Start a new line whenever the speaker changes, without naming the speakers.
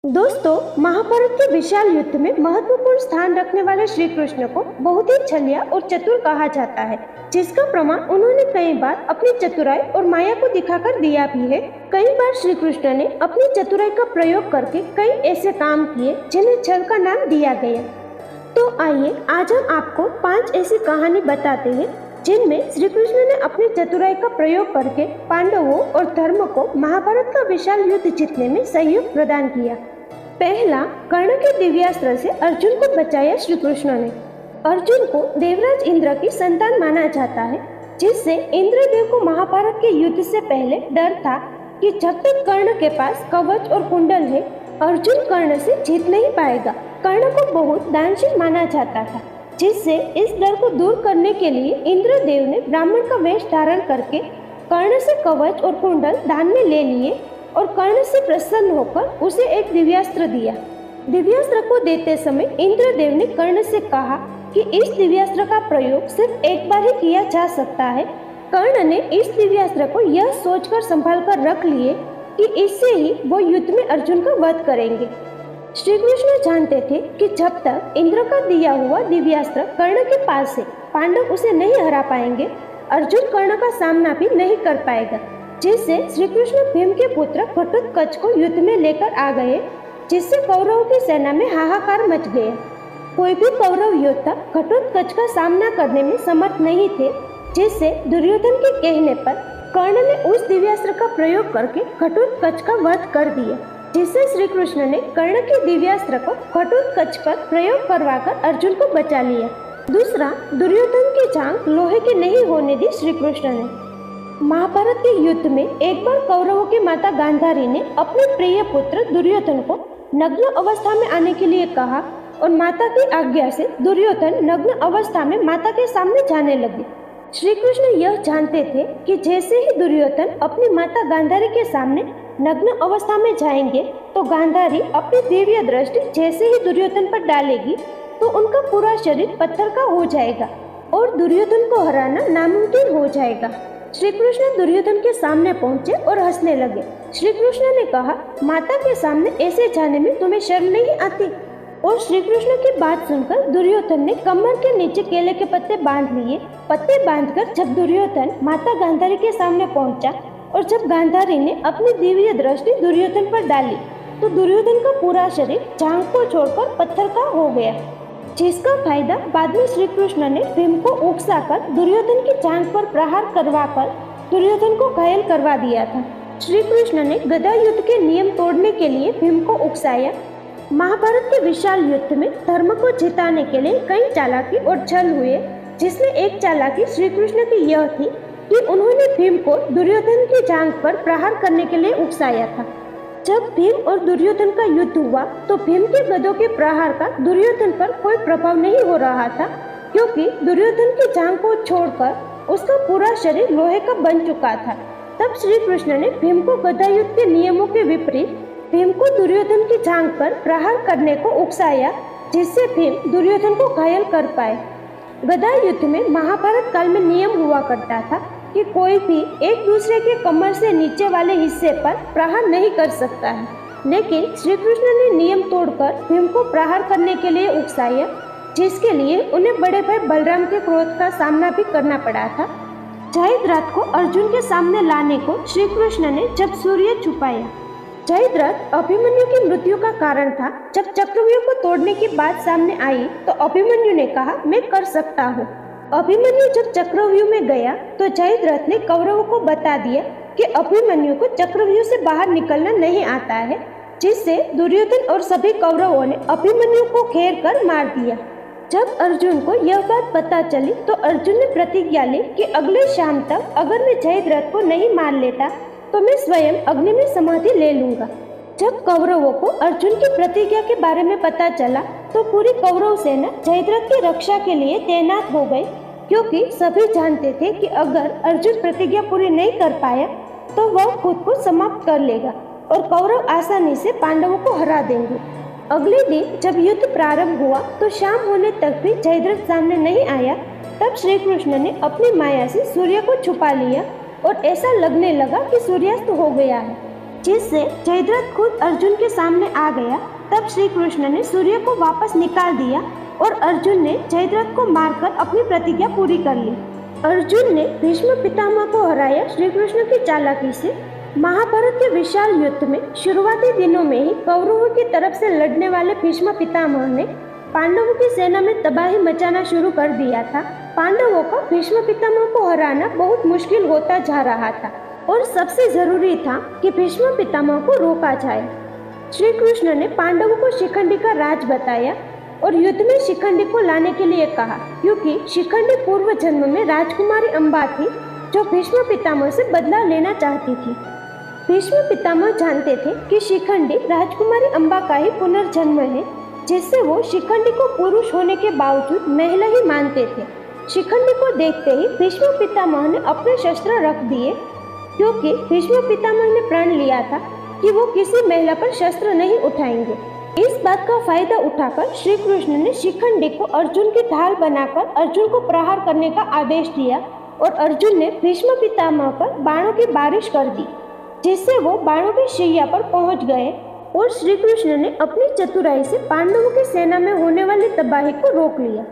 दोस्तों, महाभारत के विशाल युद्ध में महत्वपूर्ण स्थान रखने वाले श्री कृष्ण को बहुत ही छलिया और चतुर कहा जाता है, जिसका प्रमाण उन्होंने कई बार अपनी चतुराई और माया को दिखाकर दिया भी है। कई बार श्री कृष्ण ने अपनी चतुराई का प्रयोग करके कई ऐसे काम किए जिन्हें छल का नाम दिया गया। तो आइए आज हम आपको 5 ऐसी कहानी बताते हैं जिनमें श्री कृष्ण ने अपनी चतुराई का प्रयोग करके पांडवों और धर्म को महाभारत का विशाल युद्ध जीतने में सहयोग प्रदान किया। पहला, कर्ण के दिव्यास्त्र से अर्जुन को बचाया श्री कृष्ण ने। अर्जुन को देवराज इंद्र की संतान माना जाता है, जिससे इंद्रदेव को महाभारत के युद्ध से पहले डर था कि जब तक कर्ण के पास कवच और कुंडल है, अर्जुन कर्ण से जीत नहीं पाएगा। कर्ण को बहुत दानशील माना जाता था, जिससे इस डर को दूर करने के लिए इंद्रदेव ने ब्राह्मण का वेश धारण करके कर्ण से कवच और कुंडल दान में ले लिए और कर्ण से प्रसन्न होकर उसे एक दिव्यास्त्र दिया। दिव्यास्त्र को देते समय इंद्रदेव ने कर्ण से कहा कि इस दिव्यास्त्र का प्रयोग सिर्फ एक बार ही किया जा सकता है। कर्ण ने इस दिव्यास्त्र को यह सोचकर संभाल कर रख लिए कि इससे ही वो युद्ध में अर्जुन का वध करेंगे। श्री कृष्ण जानते थे कि जब तक इंद्र का दिया हुआ दिव्यास्त्र कर्ण के पास है, पांडव उसे नहीं हरा पाएंगे। अर्जुन कर्ण का सामना भी नहीं कर पाएगा, जिससे श्री कृष्ण भीम के पुत्र घटोत्कच को युद्ध में लेकर आ गए, जिससे कौरवों की सेना में हाहाकार मच गया। कोई भी कौरव योद्धा घटोत्कच का सामना करने में समर्थ नहीं थे, जिससे दुर्योधन के कहने पर कर्ण ने उस दिव्यास्त्र का प्रयोग करके घटोत्कच का वध कर दिया, जिससे श्री कृष्ण ने कर्ण के दिव्यास्त्र को घटोत्कच पर प्रयोग करवाकर अर्जुन को बचा लिया। दूसरा, दुर्योधन की जांघ लोहे की नहीं होने दी श्री कृष्ण ने। महाभारत के युद्ध में एक बार कौरवों की माता गांधारी ने अपने प्रिय पुत्र दुर्योधन को नग्न अवस्था में आने के लिए कहा और माता की आज्ञा से दुर्योधन नग्न अवस्था में माता के सामने जाने लगे। श्री कृष्ण यह जानते थे कि जैसे ही दुर्योधन अपनी माता गांधारी के सामने नग्न अवस्था में जाएंगे तो गांधारी अपनी दिव्य दृष्टि जैसे ही दुर्योधन पर डालेगी तो उनका पूरा शरीर पत्थर का हो जाएगा और दुर्योधन को हराना नामुमकिन हो जाएगा। श्री कृष्ण दुर्योधन के सामने पहुंचे और हंसने लगे। श्री कृष्ण ने कहा, माता के सामने ऐसे जाने में तुम्हें शर्म नहीं आती? और श्री कृष्ण की बात सुनकर दुर्योधन ने कमर के नीचे केले के पत्ते बांध लिए। पत्ते बांधकर जब दुर्योधन माता गांधारी के सामने पहुंचा और जब गांधारी ने अपनी दिव्य दृष्टि दुर्योधन पर डाली तो दुर्योधन का पूरा शरीर जांघ को छोड़कर पत्थर का हो गया, जिसका फायदा बाद में श्री कृष्ण ने भीम को उकसाकर दुर्योधन की जांघ पर प्रहार करवाकर दुर्योधन को घायल करवा दिया था। श्री कृष्ण ने गदा युद्ध के नियम तोड़ने के लिए भीम को उकसाया। महाभारत के विशाल युद्ध में धर्म को जिताने के लिए कई चालाकी और छल हुए, जिसमें एक चालाकी श्री कृष्ण की यह थी कि उन्होंने भीम को दुर्योधन की जांघ पर प्रहार करने के लिए उकसाया था। जब भीम और दुर्योधन का युद्ध हुआ तो भीम के गदों के प्रहार का दुर्योधन पर कोई प्रभाव नहीं हो रहा था, क्योंकि दुर्योधन की जांघ को छोड़कर उसका पूरा शरीर लोहे का बन चुका था। तब श्री कृष्ण ने भीम को गदा युद्ध के नियमों के विपरीत भीम को दुर्योधन की जांघ पर प्रहार करने को उकसाया, जिससे भीम दुर्योधन को घायल कर पाए। गदा युद्ध में महाभारत काल में नियम हुआ करता था कि कोई भी एक दूसरे के कमर से नीचे वाले हिस्से पर प्रहार नहीं कर सकता है, लेकिन श्री कृष्ण ने नियम तोड़कर भीम को प्रहार करने के लिए उकसाया, जिसके लिए उन्हें बड़े भाई बलराम के क्रोध का सामना भी करना पड़ा था। जयद्रथ को अर्जुन के सामने लाने को श्री कृष्ण ने जब सूर्य छुपाया। जयद्रथ अभिमन्यु की मृत्यु का कारण था। जब चक्रव्यूह को तोड़ने की बात सामने आई तो अभिमन्यु ने कहा, मैं कर सकता हूँ। अभिमन्यु जब चक्रव्यूह में गया तो जयद्रथ ने कौरवों को बता दिया कि अभिमन्यु को चक्रव्यूह से बाहर निकलना नहीं आता है, जिससे दुर्योधन और सभी कौरवों ने अभिमन्यु को घेर कर मार दिया। जब अर्जुन को यह बात पता चली तो अर्जुन ने प्रतिज्ञा ली कि अगले शाम तक अगर मैं जयद्रथ को नहीं मार लेता तो मैं स्वयं अग्नि में समाधि ले लूंगा। जब कौरवों को अर्जुन की प्रतिज्ञा के बारे में पता चला तो पूरी कौरव सेना जयद्रथ की रक्षा के लिए तैनात हो गई, क्योंकि सभी जानते थे कि अगर अर्जुन प्रतिज्ञा पूरी नहीं कर पाया तो वह खुद को समाप्त कर लेगा और कौरव आसानी से पांडवों को हरा देंगे। अगले दिन जब युद्ध प्रारंभ हुआ तो शाम होने तक भी जयद्रथ सामने नहीं आया। तब श्री कृष्ण ने अपनी माया से सूर्य को छुपा लिया और ऐसा लगने लगा कि सूर्यास्त हो गया है। जिससे जयद्रथ खुद अर्जुन के सामने आ गया। तब श्री कृष्ण ने सूर्य को वापस निकाल दिया और अर्जुन ने जयद्रथ को मारकर अपनी प्रतिज्ञा पूरी कर ली। अर्जुन ने भीष्म पितामह को हराया श्री कृष्ण की चालाकी से। महाभारत के विशाल युद्ध में शुरुआती दिनों में ही कौरवों की तरफ से लड़ने वाले भीष्म पितामह ने पांडवों की सेना में तबाही मचाना शुरू कर दिया था। पांडवों का भीष्म पितामह को हराना बहुत मुश्किल होता जा रहा था और सबसे जरूरी था कि भीष्म पितामह को रोका जाए। श्री कृष्ण ने पांडवों को शिखंडी का राज बताया और युद्ध में शिखंडी को लाने के लिए कहा, क्योंकि शिखंडी पूर्व जन्म में राजकुमारी अम्बा थी जो भीष्म पितामह से बदला लेना चाहती थी। भीष्म पितामह जानते थे कि शिखंडी राजकुमारी अम्बा का ही पुनर्जन्म है, जिससे वो शिखंडी को पुरुष होने के बावजूद महिला ही मानते थे। शिखंडी को देखते ही भीष्म पितामह ने अपने शस्त्र रख दिए, क्योंकि भीष्म पितामह ने प्रण लिया था कि वो किसी महिला पर शस्त्र नहीं उठाएंगे। इस बात का फायदा उठाकर श्री कृष्ण ने शिखंडी को अर्जुन की ढाल बनाकर अर्जुन को प्रहार करने का आदेश दिया और अर्जुन ने भीष्म पितामह पर बाणों की बारिश कर दी, जिससे वो बाणों की शैया पर पहुंच गए और श्री कृष्ण ने अपनी चतुराई से पांडवों की सेना में होने वाली तबाही को रोक लिया।